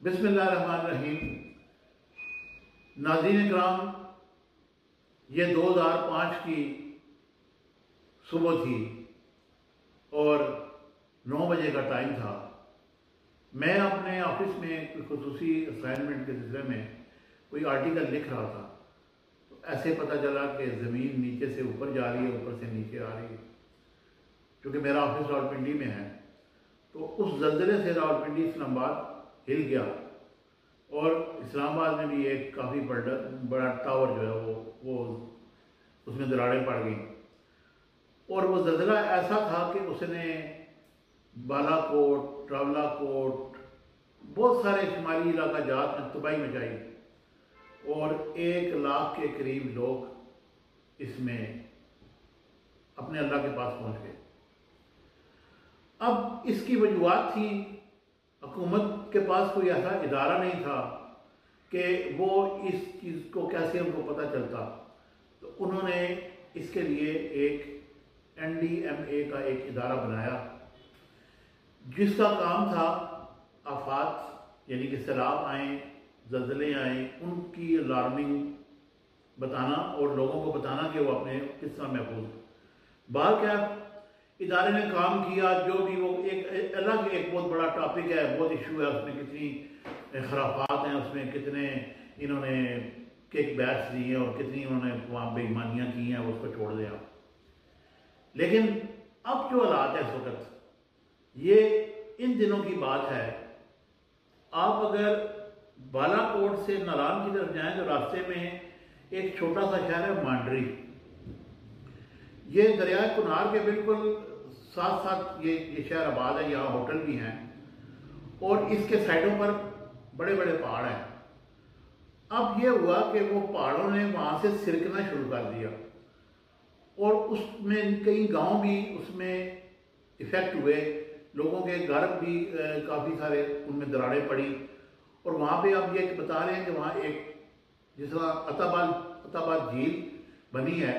बिस्मिल्लाहिर्रहमानिर्रहीम। नाज़रीन इकराम, ये 2005 की सुबह थी और 9 बजे का टाइम था। मैं अपने ऑफिस में कोई खुसूसी असाइनमेंट के सिलसिले में कोई आर्टिकल लिख रहा था, तो ऐसे पता चला कि ज़मीन नीचे से ऊपर जा रही है, ऊपर से नीचे आ रही है। क्योंकि मेरा ऑफिस रावलपिंडी में है, तो उस ज़लज़ले से रावलपिंडी इस्लामाबाद हिल गया और इस्लामाबाद में भी एक काफ़ी बड़ा टावर जो है वो उसमें दरारें पड़ गई। और वो ज़लज़ला ऐसा था कि उसने बालाकोट, ट्रावलाकोट, बहुत सारे शुमाली इलाका जात में तबाही मचाई और 1 लाख के करीब लोग इसमें अपने अल्लाह के पास पहुंच गए। अब इसकी वजूहत थी, हुकूमत के पास कोई ऐसा इदारा नहीं था कि वो इस चीज़ को कैसे उनको पता चलता, तो उन्होंने इसके लिए एक NDMA का एक इदारा बनाया जिसका काम था आफात यानी कि सैलाब आए, ज़लज़ले आए, उनकी अलार्मिंग बताना और लोगों को बताना कि वो अपने किस तरह महफूज। बाहर क्या इदारे ने काम किया, जो भी वो एक अलग एक बहुत बड़ा टॉपिक है, बहुत इशू है, उसमें कितनी खराफात हैं, उसमें कितने इन्होंने किक बैक्स दिए और कितनी उन्होंने वहाँ बेईमानियाँ की हैं, उसको छोड़ दिया। लेकिन अब जो हालात है इस वक्त, ये इन दिनों की बात है। आप अगर बालाकोट से नारायण की तरफ जाएं तो रास्ते में एक छोटा सा शहर है मांडरी। ये दरियाए कुनार के बिल्कुल साथ साथ ये शहर आबाद है, यहाँ होटल भी हैं और इसके साइडों पर बड़े बड़े पहाड़ हैं। अब ये हुआ कि वो पहाड़ों ने वहाँ से सिरकना शुरू कर दिया और उसमें कई गांव भी उसमें इफेक्ट हुए, लोगों के घर भी काफ़ी सारे उनमें दरारें पड़ी। और वहाँ पे अब ये बता रहे हैं कि वहाँ एक जिस तरह अताबाद झील बनी है,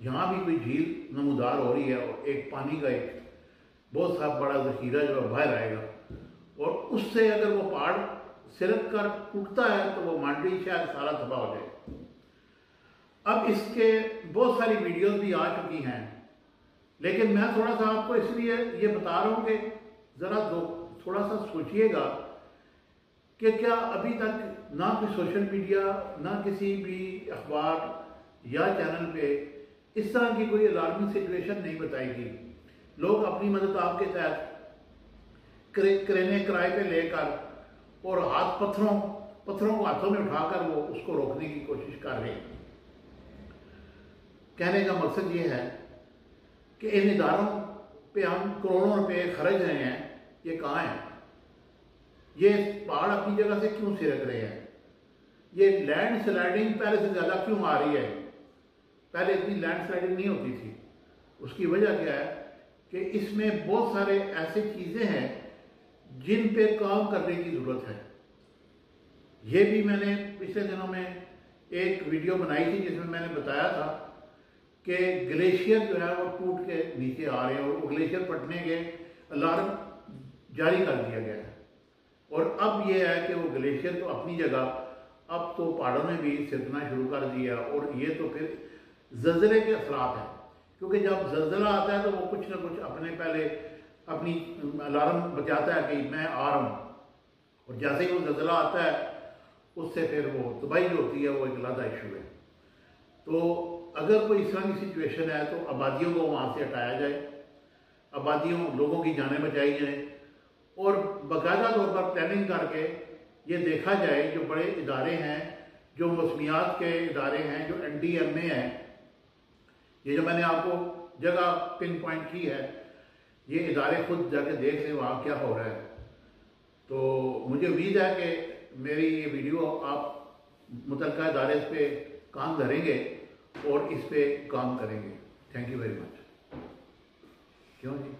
यहाँ भी कोई झील नमूदार हो रही है और एक पानी का एक बहुत सा बड़ा ज़खीरा जो है बाहर आएगा और उससे अगर वो पहाड़ सिरक कर टूटता है तो वो मांडरी शायद सारा तबाह हो जाए। अब इसके बहुत सारी वीडियोस भी आ चुकी हैं, लेकिन मैं थोड़ा सा आपको इसलिए ये बता रहा हूँ कि ज़रा थोड़ा सा सोचिएगा कि क्या अभी तक ना कोई सोशल मीडिया, ना किसी भी अखबार या चैनल पे इस तरह की कोई अलार्मिंग सिचुएशन नहीं बताई गई। लोग अपनी मदद आपके तहत क्रेने किराए पे लेकर और पत्थरों को हाथों में उठाकर वो उसको रोकने की कोशिश कर रहे हैं। कहने का मकसद ये है कि इन इदारों पे हम करोड़ों रुपए खर्च रहे हैं, ये कहाँ है? ये पहाड़ अपनी जगह से क्यों सिरक रहे हैं? ये लैंड स्लाइडिंग पहले से ज़्यादा क्यों आ रही है? पहले इतनी लैंड स्लाइडिंग नहीं होती थी। उसकी वजह क्या है कि इसमें बहुत सारे ऐसे चीज़ें हैं जिन पे काम करने की ज़रूरत है। ये भी मैंने पिछले दिनों में एक वीडियो बनाई थी जिसमें मैंने बताया था कि ग्लेशियर जो है वो टूट के नीचे आ रहे हैं और ग्लेशियर फटने के अलार्म जारी कर दिया गया है। और अब ये है कि वो ग्लेशियर तो अपनी जगह अब तो पहाड़ों में भी सिरकना शुरू कर दिया और ये तो फिर ज़लज़ले के असरात हैं। क्योंकि जब ज़लज़ला आता है तो वो कुछ ना कुछ पहले अपनी अलार्म बजाता है कि मैं आ रहा हूँ, और जैसे ही वो ज़लज़ला आता है उससे फिर वो तबाही जो होती है वो एक अलग इशू है। तो अगर कोई इस तरह की सिचुएशन है तो आबादियों को वहाँ से हटाया जाए, लोगों की जानें बचाई जाए और बाकायदा तौर पर प्लानिंग करके ये देखा जाए जो बड़े इदारे हैं, जो मौसमियात के इदारे हैं, जो NDMA है, ये जो मैंने आपको जगह पिन पॉइंट की है, ये इदारे खुद जाके देख लें वहाँ क्या हो रहा है। तो मुझे उम्मीद है कि मेरी ये वीडियो आप मुतल्लिका इदारे इस पर काम धरेंगे और इस पर काम करेंगे। Thank you very much. क्यों जी?